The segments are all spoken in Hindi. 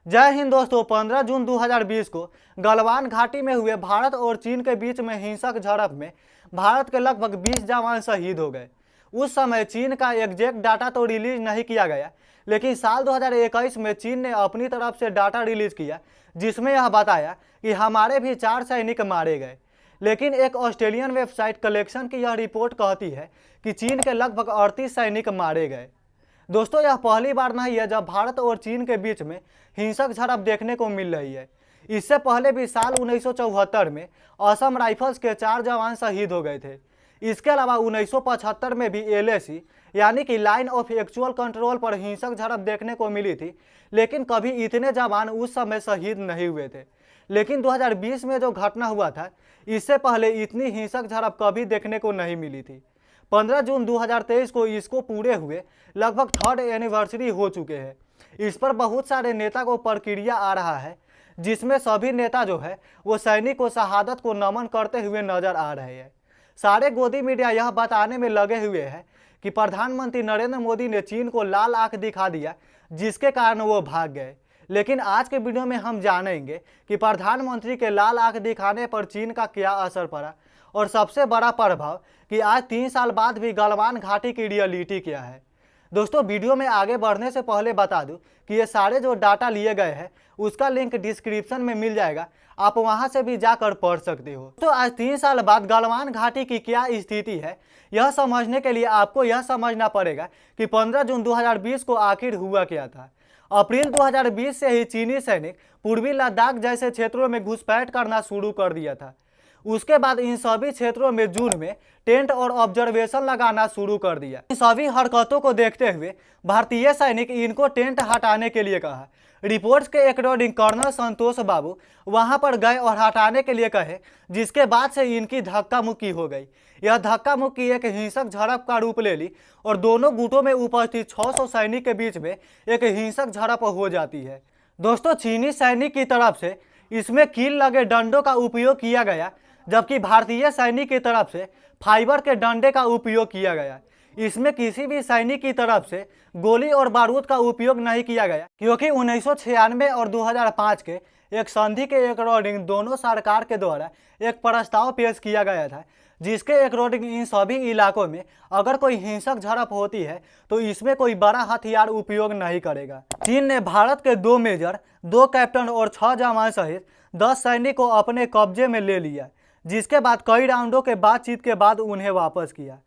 जय हिंद दोस्तों। 15 जून 2020 को गलवान घाटी में हुए भारत और चीन के बीच में हिंसक झड़प में भारत के लगभग 20 जवान शहीद हो गए। उस समय चीन का एग्जैक्ट डाटा तो रिलीज नहीं किया गया, लेकिन साल 2021 में चीन ने अपनी तरफ से डाटा रिलीज किया, जिसमें यह बताया कि हमारे भी 4 सैनिक मारे गए। लेकिन एक ऑस्ट्रेलियन वेबसाइट कलेक्शन की यह रिपोर्ट कहती है कि चीन के लगभग 38 सैनिक मारे गए। दोस्तों, यह पहली बार नहीं है जब भारत और चीन के बीच में हिंसक झड़प देखने को मिल रही है। इससे पहले भी साल 1974 में असम राइफल्स के 4 जवान शहीद हो गए थे। इसके अलावा 1975 में भी एलएसी यानी कि लाइन ऑफ एक्चुअल कंट्रोल पर हिंसक झड़प देखने को मिली थी, लेकिन कभी इतने जवान उस समय शहीद नहीं हुए थे। लेकिन 2020 में जो घटना हुआ था, इससे पहले इतनी हिंसक झड़प कभी देखने को नहीं मिली थी। 15 जून 2023 को इसको पूरे हुए लगभग 3rd एनिवर्सरी हो चुके हैं। इस पर बहुत सारे नेता को प्रक्रिया आ रहा है, जिसमें सभी नेता जो है वो सैनिक को शहादत को नमन करते हुए नजर आ रहे हैं। सारे गोदी मीडिया यह बताने में लगे हुए हैं कि प्रधानमंत्री नरेंद्र मोदी ने चीन को लाल आंख दिखा दिया, जिसके कारण वो भाग गए। लेकिन आज के वीडियो में हम जानेंगे कि प्रधानमंत्री के लाल आंख दिखाने पर चीन का क्या असर पड़ा, और सबसे बड़ा प्रभाव कि आज 3 साल बाद भी गलवान घाटी की रियलिटी क्या है। दोस्तों, वीडियो में आगे बढ़ने से पहले बता दूं कि ये सारे जो डाटा लिए गए हैं उसका लिंक डिस्क्रिप्शन में मिल जाएगा, आप वहां से भी जाकर पढ़ सकते हो। तो आज 3 साल बाद गलवान घाटी की क्या स्थिति है, यह समझने के लिए आपको यह समझना पड़ेगा कि 15 जून 2020 को आखिर हुआ क्या था। अप्रैल 2020 से ही चीनी सैनिक पूर्वी लद्दाख जैसे क्षेत्रों में घुसपैठ करना शुरू कर दिया था। उसके बाद इन सभी क्षेत्रों में जून में टेंट और ऑब्जर्वेशन लगाना शुरू कर दिया। इन सभी हरकतों को देखते हुए भारतीय सैनिक इनको टेंट हटाने के लिए कहा। रिपोर्ट्स के अकॉर्डिंग कर्नल संतोष बाबू वहां पर गए और हटाने के लिए कहे, जिसके बाद से इनकी धक्का मुक्की हो गई। यह धक्का मुक्की एक हिंसक झड़प का रूप ले ली और दोनों गुटों में उपस्थित 600 सैनिक के बीच में एक हिंसक झड़प हो जाती है। दोस्तों, चीनी सैनिक की तरफ से इसमें कील लगे डंडों का उपयोग किया गया, जबकि भारतीय सैनिक की तरफ से फाइबर के डंडे का उपयोग किया गया। इसमें किसी भी सैनिक की तरफ से गोली और बारूद का उपयोग नहीं किया गया, क्योंकि 1996 और 2005 के एक संधि के अकॉर्डिंग दोनों सरकार के द्वारा एक प्रस्ताव पेश किया गया था, जिसके अकॉर्डिंग इन सभी इलाकों में अगर कोई हिंसक झड़प होती है तो इसमें कोई बड़ा हथियार उपयोग नहीं करेगा। चीन ने भारत के 2 मेजर, 2 कैप्टन और 6 जवान सहित 10 सैनिक को अपने कब्जे में ले लिया, जिसके बाद कई राउंडों के बातचीत के बाद उन्हें वापस किया।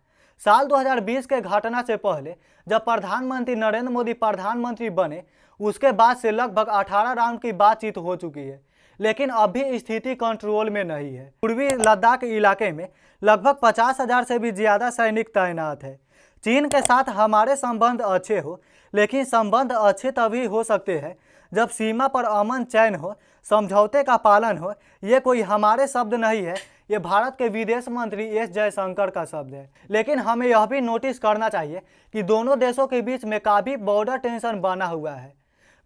साल 2020 के घटना से पहले जब प्रधानमंत्री नरेंद्र मोदी प्रधानमंत्री बने, उसके बाद से लगभग 18 राउंड की बातचीत हो चुकी है, लेकिन अब भी स्थिति कंट्रोल में नहीं है। पूर्वी लद्दाख इलाके में लगभग 50,000 से भी ज्यादा सैनिक तैनात है। चीन के साथ हमारे संबंध अच्छे हो, लेकिन संबंध अच्छे तभी हो सकते हैं जब सीमा पर अमन चैन हो, समझौते का पालन हो। ये कोई हमारे शब्द नहीं है, ये भारत के विदेश मंत्री एस जयशंकर का शब्द है। लेकिन हमें यह भी नोटिस करना चाहिए कि दोनों देशों के बीच में काफ़ी बॉर्डर टेंशन बना हुआ है।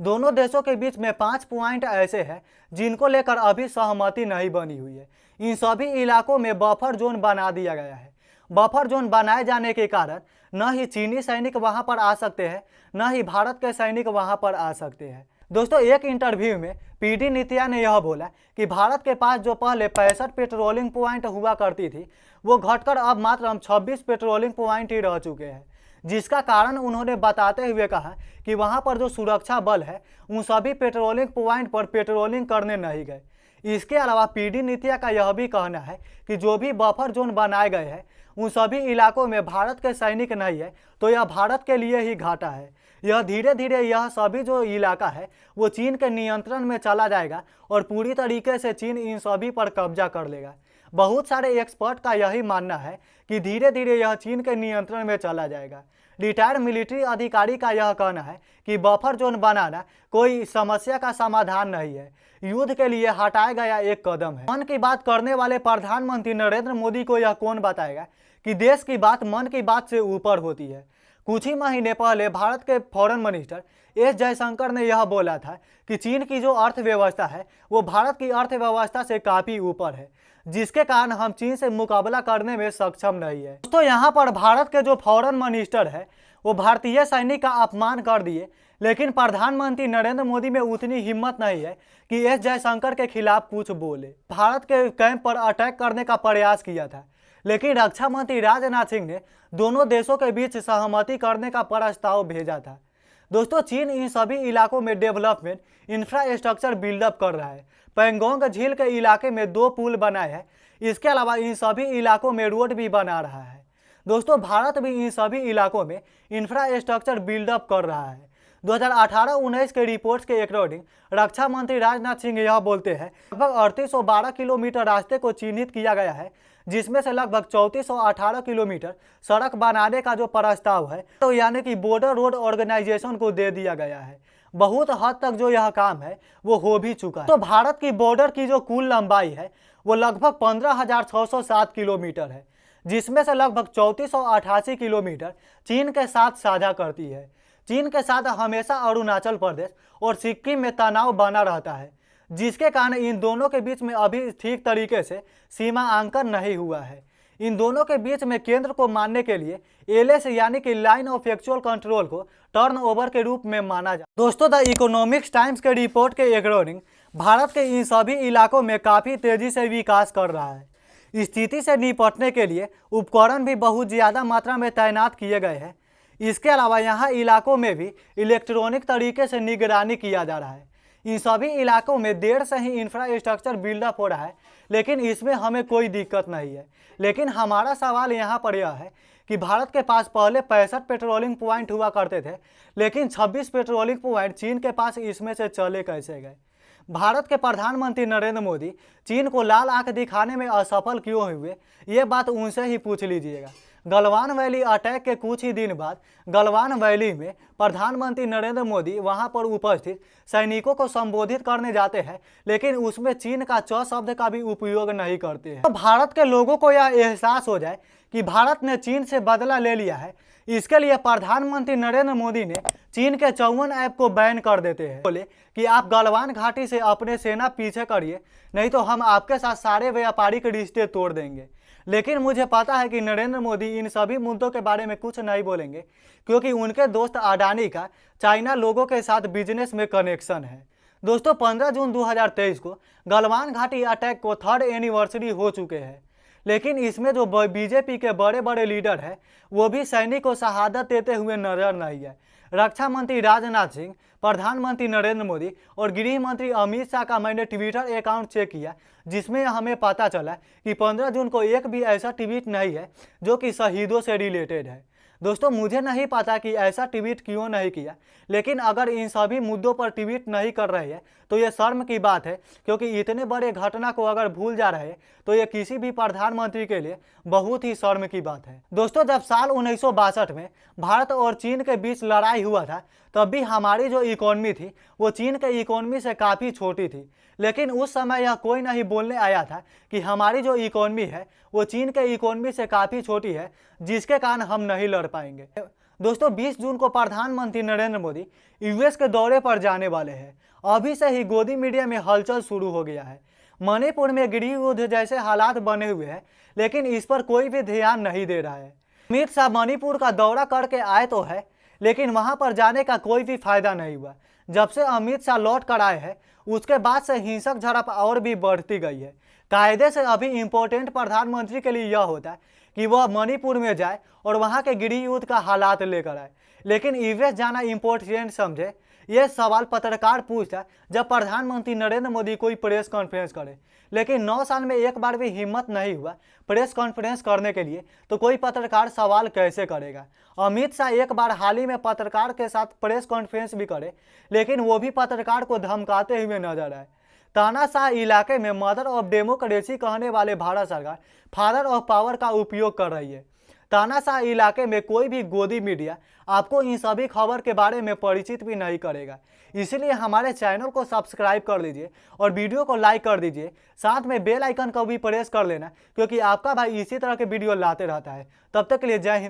दोनों देशों के बीच में 5 पॉइंट ऐसे हैं जिनको लेकर अभी सहमति नहीं बनी हुई है। इन सभी इलाकों में बफर जोन बना दिया गया है। बफर जोन बनाए जाने के कारण न ही चीनी सैनिक वहां पर आ सकते हैं, न ही भारत के सैनिक वहां पर आ सकते हैं। दोस्तों, एक इंटरव्यू में पीडी नित्या ने यह बोला कि भारत के पास जो पहले 65 पेट्रोलिंग पॉइंट हुआ करती थी, वो घटकर अब मात्र 26 पेट्रोलिंग पॉइंट ही रह चुके हैं। जिसका कारण उन्होंने बताते हुए कहा कि वहां पर जो सुरक्षा बल है उन सभी पेट्रोलिंग पॉइंट पर पेट्रोलिंग करने नहीं गए। इसके अलावा पीडी नित्या का यह भी कहना है कि जो भी बफर जोन बनाए गए हैं उन सभी इलाकों में भारत के सैनिक नहीं है, तो यह भारत के लिए ही घाटा है। यह धीरे धीरे यह सभी जो इलाका है वो चीन के नियंत्रण में चला जाएगा और पूरी तरीके से चीन इन सभी पर कब्जा कर लेगा। बहुत सारे एक्सपर्ट का यही मानना है कि धीरे धीरे यह चीन के नियंत्रण में चला जाएगा। रिटायर्ड मिलिट्री अधिकारी का यह कहना है कि बफर जोन बनाना कोई समस्या का समाधान नहीं है, युद्ध के लिए हटाया गया एक कदम है। मन की बात करने वाले प्रधानमंत्री नरेंद्र मोदी को यह कौन बताएगा कि देश की बात मन की बात से ऊपर होती है। कुछ ही महीने पहले भारत के फॉरेन मिनिस्टर एस जयशंकर ने यह बोला था कि चीन की जो अर्थव्यवस्था है वो भारत की अर्थव्यवस्था से काफ़ी ऊपर है, जिसके कारण हम चीन से मुकाबला करने में सक्षम नहीं है। तो यहाँ पर भारत के जो फॉरेन मिनिस्टर है वो भारतीय सैनिक का अपमान कर दिए, लेकिन प्रधानमंत्री नरेंद्र मोदी में उतनी हिम्मत नहीं है कि एस जयशंकर के खिलाफ कुछ बोले। भारत के कैंप पर अटैक करने का प्रयास किया था, लेकिन रक्षा मंत्री राजनाथ सिंह ने दोनों देशों के बीच सहमति करने का प्रस्ताव भेजा था। दोस्तों, चीन इन सभी इलाकों में डेवलपमेंट इंफ्रास्ट्रक्चर बिल्डअप कर रहा है। पैंगोंग झील के इलाके में 2 पुल बनाए हैं। इसके अलावा इन सभी इलाकों में रोड भी बना रहा है। दोस्तों, भारत भी इन सभी इलाकों में इंफ्रास्ट्रक्चर बिल्डअप कर रहा है। 2018-19 के रिपोर्ट्स के अकॉर्डिंग रक्षा मंत्री राजनाथ सिंह यह बोलते हैं लगभग 3812 किलोमीटर रास्ते को चिन्हित किया गया है, जिसमें से लगभग 3418 किलोमीटर सड़क बनाने का जो प्रस्ताव है तो यानी कि बॉर्डर रोड ऑर्गेनाइजेशन को दे दिया गया है। बहुत हद तक जो यह काम है वो हो भी चुका है। तो भारत की बॉर्डर की जो कुल लंबाई है वो लगभग 15,607 किलोमीटर है, जिसमें से लगभग 3488 किलोमीटर चीन के साथ साझा करती है। चीन के साथ हमेशा अरुणाचल प्रदेश और सिक्किम में तनाव बना रहता है, जिसके कारण इन दोनों के बीच में अभी ठीक तरीके से सीमा अंकन नहीं हुआ है। इन दोनों के बीच में केंद्र को मानने के लिए एलएस यानी कि लाइन ऑफ एक्चुअल कंट्रोल को टर्नओवर के रूप में माना जाए। दोस्तों, द इकोनॉमिक्स टाइम्स के रिपोर्ट के अकॉर्डिंग भारत के इन सभी इलाकों में काफ़ी तेज़ी से विकास कर रहा है। स्थिति से निपटने के लिए उपकरण भी बहुत ज़्यादा मात्रा में तैनात किए गए हैं। इसके अलावा यहाँ इलाकों में भी इलेक्ट्रॉनिक तरीके से निगरानी किया जा रहा है। इन सभी इलाकों में देर से ही इंफ्रास्ट्रक्चर बिल्डअप हो रहा है, लेकिन इसमें हमें कोई दिक्कत नहीं है। लेकिन हमारा सवाल यहाँ पर यह है कि भारत के पास पहले 65 पेट्रोलिंग पॉइंट हुआ करते थे, लेकिन 26 पेट्रोलिंग पॉइंट चीन के पास इसमें से चले कैसे गए। भारत के प्रधानमंत्री नरेंद्र मोदी चीन को लाल आंख दिखाने में असफल क्यों हुए, ये बात उनसे ही पूछ लीजिएगा। गलवान वैली अटैक के कुछ ही दिन बाद गलवान वैली में प्रधानमंत्री नरेंद्र मोदी वहां पर उपस्थित सैनिकों को संबोधित करने जाते हैं, लेकिन उसमें चीन का च शब्द का भी उपयोग नहीं करते हैं। तो भारत के लोगों को यह एहसास हो जाए कि भारत ने चीन से बदला ले लिया है, इसके लिए प्रधानमंत्री नरेंद्र मोदी ने चीन के 54 ऐप को बैन कर देते हैं। बोले कि आप गलवान घाटी से अपने सेना पीछे करिए, नहीं तो हम आपके साथ सारे व्यापारिक रिश्ते तोड़ देंगे। लेकिन मुझे पता है कि नरेंद्र मोदी इन सभी मुद्दों के बारे में कुछ नहीं बोलेंगे, क्योंकि उनके दोस्त अडानी का चाइना लोगों के साथ बिजनेस में कनेक्शन है। दोस्तों, 15 जून 2023 को गलवान घाटी अटैक को 3rd एनिवर्सरी हो चुके हैं, लेकिन इसमें जो बीजेपी के बड़े बड़े लीडर हैं वो भी सैनिक को शहादत देते हुए नजर नहीं है। रक्षा मंत्री राजनाथ सिंह, प्रधानमंत्री नरेंद्र मोदी और गृह मंत्री अमित शाह का मैंने ट्विटर अकाउंट चेक किया, जिसमें हमें पता चला कि 15 जून को एक भी ऐसा ट्वीट नहीं है जो कि शहीदों से रिलेटेड है। दोस्तों, मुझे नहीं पता कि ऐसा ट्वीट क्यों नहीं किया, लेकिन अगर इन सभी मुद्दों पर ट्वीट नहीं कर रहे हैं तो ये शर्म की बात है, क्योंकि इतने बड़े घटना को अगर भूल जा रहे हैं तो ये किसी भी प्रधानमंत्री के लिए बहुत ही शर्म की बात है। दोस्तों, जब साल 1962 में भारत और चीन के बीच लड़ाई हुआ था, तब भी हमारी जो इकोनॉमी थी वो चीन के इकोनॉमी से काफ़ी छोटी थी, लेकिन उस समय यह कोई नहीं बोलने आया था कि हमारी जो इकोनॉमी है वो चीन के इकोनॉमी से काफ़ी छोटी है, जिसके कारण हम नहीं लड़ पाएंगे। दोस्तों, 20 जून को प्रधानमंत्री नरेंद्र मोदी यूएस के दौरे पर जाने वाले हैं। अभी से ही गोदी मीडिया में हलचल शुरू हो गया है। मणिपुर में गृह युद्ध जैसे हालात बने हुए हैं, लेकिन इस पर कोई भी ध्यान नहीं दे रहा है। अमित शाह मणिपुर का दौरा करके आए तो है, लेकिन वहां पर जाने का कोई भी फायदा नहीं हुआ। जब से अमित शाह लौट कर आए हैं उसके बाद से हिंसक झड़प और भी बढ़ती गई है। कायदे से अभी इम्पोर्टेंट प्रधानमंत्री के लिए यह होता है कि वह मणिपुर में जाए और वहां के गृह युद्ध का हालात लेकर आए, लेकिन यूएस जाना इम्पोर्टेंट समझे। यह सवाल पत्रकार पूछता जब प्रधानमंत्री नरेंद्र मोदी कोई प्रेस कॉन्फ्रेंस करे, लेकिन 9 साल में एक बार भी हिम्मत नहीं हुआ प्रेस कॉन्फ्रेंस करने के लिए, तो कोई पत्रकार सवाल कैसे करेगा। अमित शाह एक बार हाल ही में पत्रकार के साथ प्रेस कॉन्फ्रेंस भी करे, लेकिन वो भी पत्रकार को धमकाते हुए नजर आए। तानाशाह इलाके में मदर ऑफ डेमोक्रेसी कहने वाले भारत सरकार फादर ऑफ पावर का उपयोग कर रही है। तानाशाह इलाके में कोई भी गोदी मीडिया आपको इन सभी खबर के बारे में परिचित भी नहीं करेगा। इसलिए हमारे चैनल को सब्सक्राइब कर लीजिए और वीडियो को लाइक कर दीजिए, साथ में बेल आइकन को भी प्रेस कर लेना, क्योंकि आपका भाई इसी तरह के वीडियो लाते रहता है। तब तक के लिए जय हिंद।